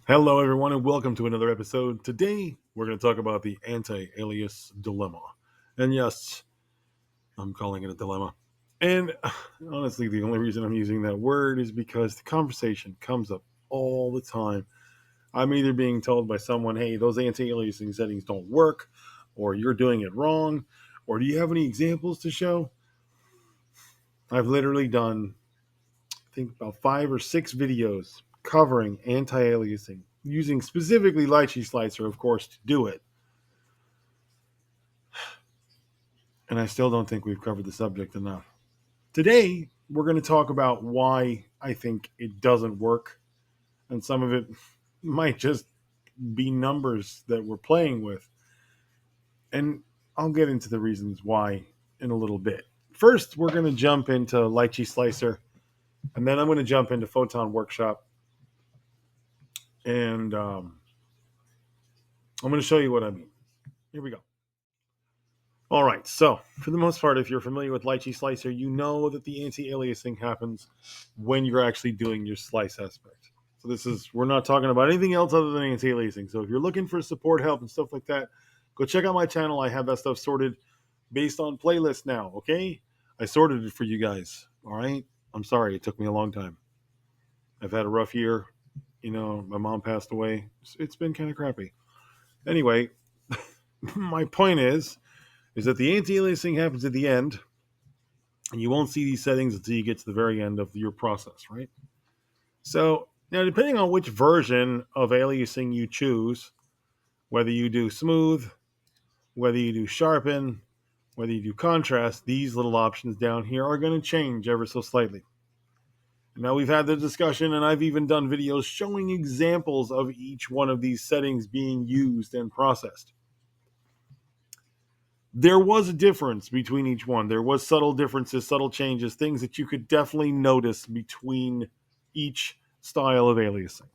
Hello, everyone, and welcome to another episode. Today, we're going to talk about the anti-alias dilemma. And yes, I'm calling it a dilemma. And honestly, the only reason I'm using that word is because the conversation comes up all the time. I'm either being told by someone, hey, those anti-aliasing settings don't work, or you're doing it wrong, or do you have any examples to show? I've literally done, I think, about 5 or 6 videos covering anti-aliasing, using specifically Lychee Slicer, of course, to do it. And I still don't think we've covered the subject enough. Today, we're going to talk about why I think it doesn't work, and some of it might just be numbers that we're playing with. And I'll get into the reasons why in a little bit. First, we're going to jump into Lychee Slicer, and then I'm going to jump into Photon Workshop, and I'm going to show you what I mean. Here we go. All right, so for the most part, if you're familiar with Lychee Slicer, you know that the anti-aliasing happens when you're actually doing your slice aspect. So we're not talking about anything else other than anti-aliasing. So if you're looking for support help and stuff like that, go check out my channel. I have that stuff sorted based on playlist now, okay? I sorted it for you guys, all right? I'm sorry, it took me a long time. I've had a rough year. My mom passed away. It's been kind of crappy. Anyway, my point is that the anti-aliasing happens at the end, and you won't see these settings until you get to the very end of your process, right? So now, depending on which version of aliasing you choose, whether you do smooth, whether you do sharpen, whether you do contrast, these little options down here are going to change ever so slightly. Now, we've had the discussion, and I've even done videos showing examples of each one of these settings being used and processed. There was a difference between each one. There was subtle differences, subtle changes, things that you could definitely notice between each style of aliasing.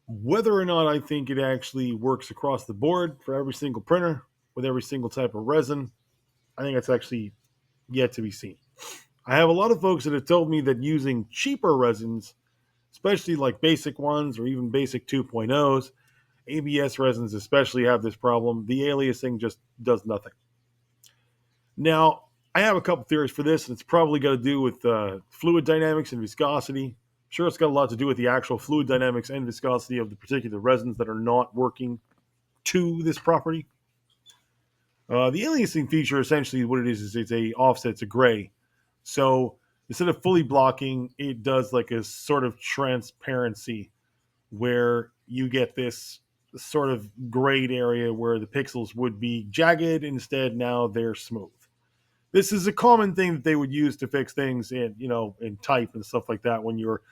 Whether or not I think it actually works across the board for every single printer with every single type of resin, I think that's actually yet to be seen. I have a lot of folks that have told me that using cheaper resins, especially like basic ones or even basic 2.0s, ABS resins especially have this problem. The aliasing just does nothing. Now, I have a couple theories for this, and it's probably got to do with fluid dynamics and viscosity. Sure, it's got a lot to do with the actual fluid dynamics and viscosity of the particular resins that are not working to this property. The aliasing feature, essentially what it is it's a offset, it's a gray. So instead of fully blocking, it does like a sort of transparency where you get this sort of grayed area where the pixels would be jagged. Instead, now they're smooth. This is a common thing that they would use to fix things in type and stuff like that when you're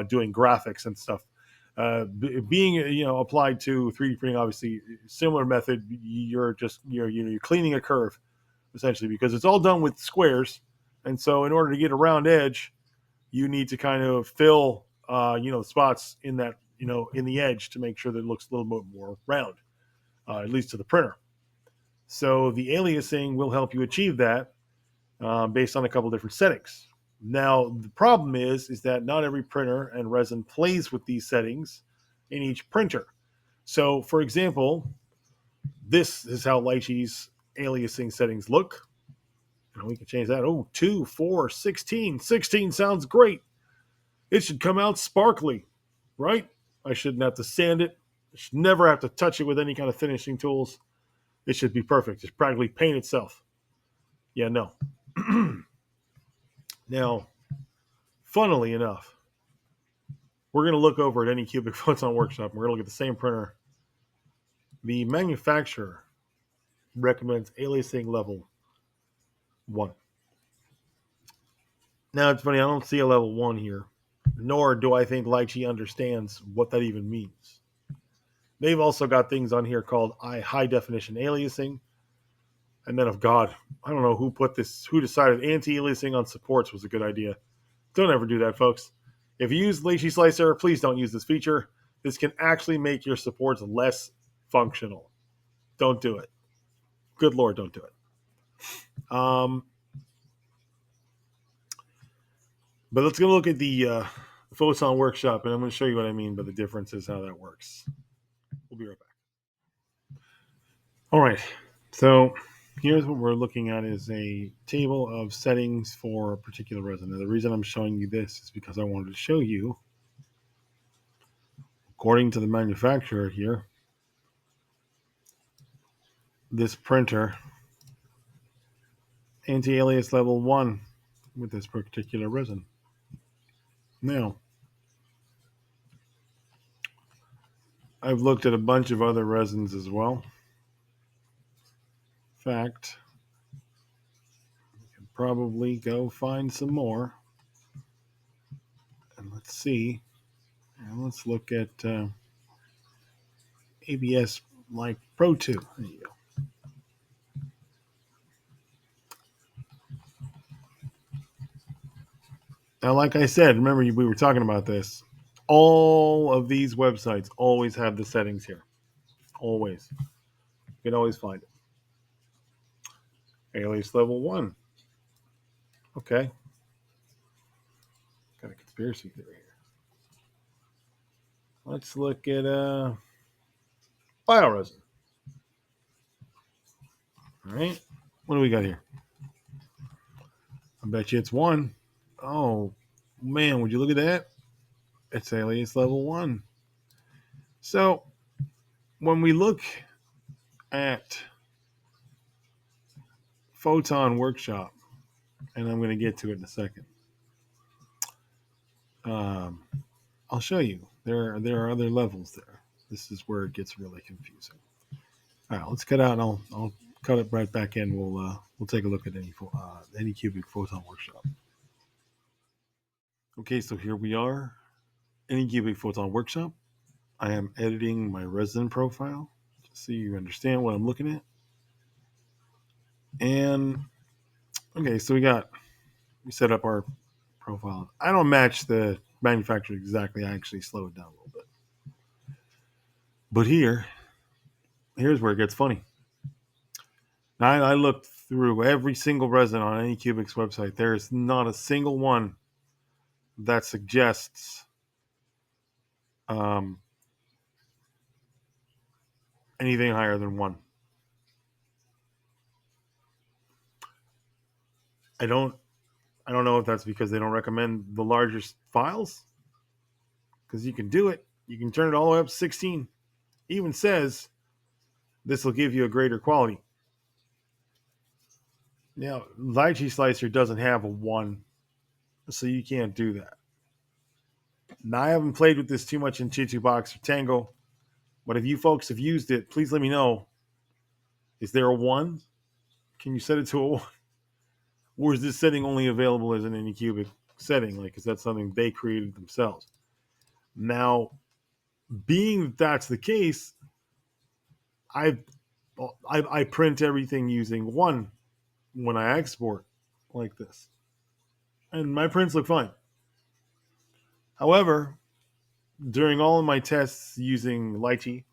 doing graphics and stuff. Being applied to 3D printing, obviously similar method. You're cleaning a curve essentially because it's all done with squares, and so in order to get a round edge, you need to kind of fill spots in that in the edge to make sure that it looks a little bit more round, at least to the printer. So the aliasing will help you achieve that based on a couple different settings. Now, the problem is that not every printer and resin plays with these settings in each printer. So, for example, this is how Lychee's aliasing settings look. And we can change that. Oh, 2, 4, 16. 16 sounds great. It should come out sparkly, right? I shouldn't have to sand it. I should never have to touch it with any kind of finishing tools. It should be perfect. It's practically paint itself. Yeah, no. Now, funnily enough, we're going to look over at Anycubic Photon Workshop. And we're going to look at the same printer. The manufacturer recommends aliasing level 1. Now, it's funny, I don't see a level 1 here, nor do I think Lychee understands what that even means. They've also got things on here called high definition aliasing. And then, of God, I don't know who decided anti-aliasing on supports was a good idea. Don't ever do that, folks. If you use Lychee Slicer, please don't use this feature. This can actually make your supports less functional. Don't do it. Good Lord, don't do it. But let's go look at the Photon Workshop, and I'm going to show you what I mean by the differences, how that works. We'll be right back. All right, so here's what we're looking at is a table of settings for a particular resin. Now, the reason I'm showing you this is because I wanted to show you, according to the manufacturer here, this printer, anti-alias level 1 with this particular resin. Now, I've looked at a bunch of other resins as well. In fact, I can probably go find some more. And let's see. And let's look at ABS like Pro 2. There you go. Now, like I said, remember we were talking about this. All of these websites always have the settings here. Always. You can always find it. Alias level 1. Okay. Got a conspiracy theory here. Let's look at bioresin. All right. What do we got here? I bet you it's 1. Oh, man. Would you look at that? It's alias level 1. So when we look at Photon Workshop, and I'm going to get to it in a second, I'll show you. There are other levels there. This is where it gets really confusing. All right, let's cut out, and I'll cut it right back in. We'll take a look at Anycubic Photon Workshop. Okay, so here we are, Anycubic Photon Workshop. I am editing my resin profile so you understand what I'm looking at. And okay, so we set up our profile. I don't match the manufacturer exactly. I actually slow it down a little bit. But here's where it gets funny. Now, I looked through every single resin on Anycubic's website. There is not a single one that suggests anything higher than 1. I don't know if that's because they don't recommend the larger files, because you can do it. You can turn it all the way up to 16. It even says this will give you a greater quality. Now, Lychee Slicer doesn't have a 1, so you can't do that. Now, I haven't played with this too much in Chitu Box or Tango, but if you folks have used it, please let me know. Is there a 1? Can you set it to a 1? Or is this setting only available as an Anycubic setting? Like, is that something they created themselves? Now, being that that's the case, I print everything using 1 when I export like this. And my prints look fine. However, during all of my tests using Lychee,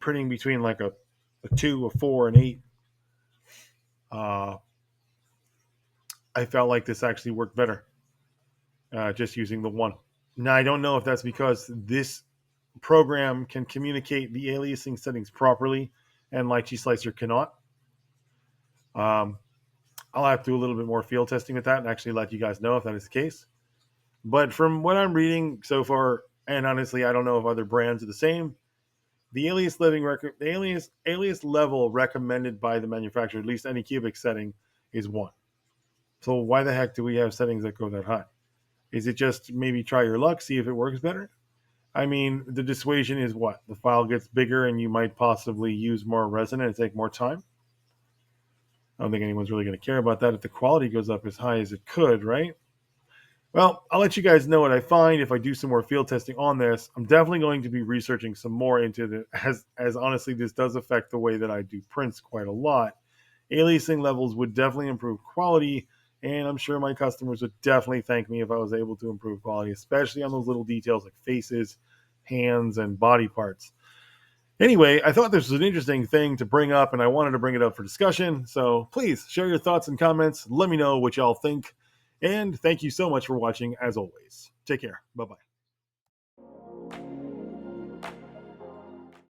printing between like a 2, a 4, and 8, I felt like this actually worked better just using the 1. Now, I don't know if that's because this program can communicate the aliasing settings properly and Lychee Slicer cannot. I'll have to do a little bit more field testing with that and actually let you guys know if that is the case. But from what I'm reading so far, and honestly, I don't know if other brands are the same, the alias level recommended by the manufacturer, at least Anycubic setting, is 1. So why the heck do we have settings that go that high? Is it just maybe try your luck, see if it works better? I mean, the dissuasion is what? The file gets bigger and you might possibly use more resin and take more time? I don't think anyone's really going to care about that if the quality goes up as high as it could, right? Well, I'll let you guys know what I find if I do some more field testing on this. I'm definitely going to be researching some more into it, as honestly, this does affect the way that I do prints quite a lot. Aliasing levels would definitely improve quality, and I'm sure my customers would definitely thank me if I was able to improve quality, especially on those little details like faces, hands, and body parts. Anyway, I thought this was an interesting thing to bring up, and I wanted to bring it up for discussion. So please share your thoughts and comments. Let me know what y'all think. And thank you so much for watching, as always. Take care. Bye bye.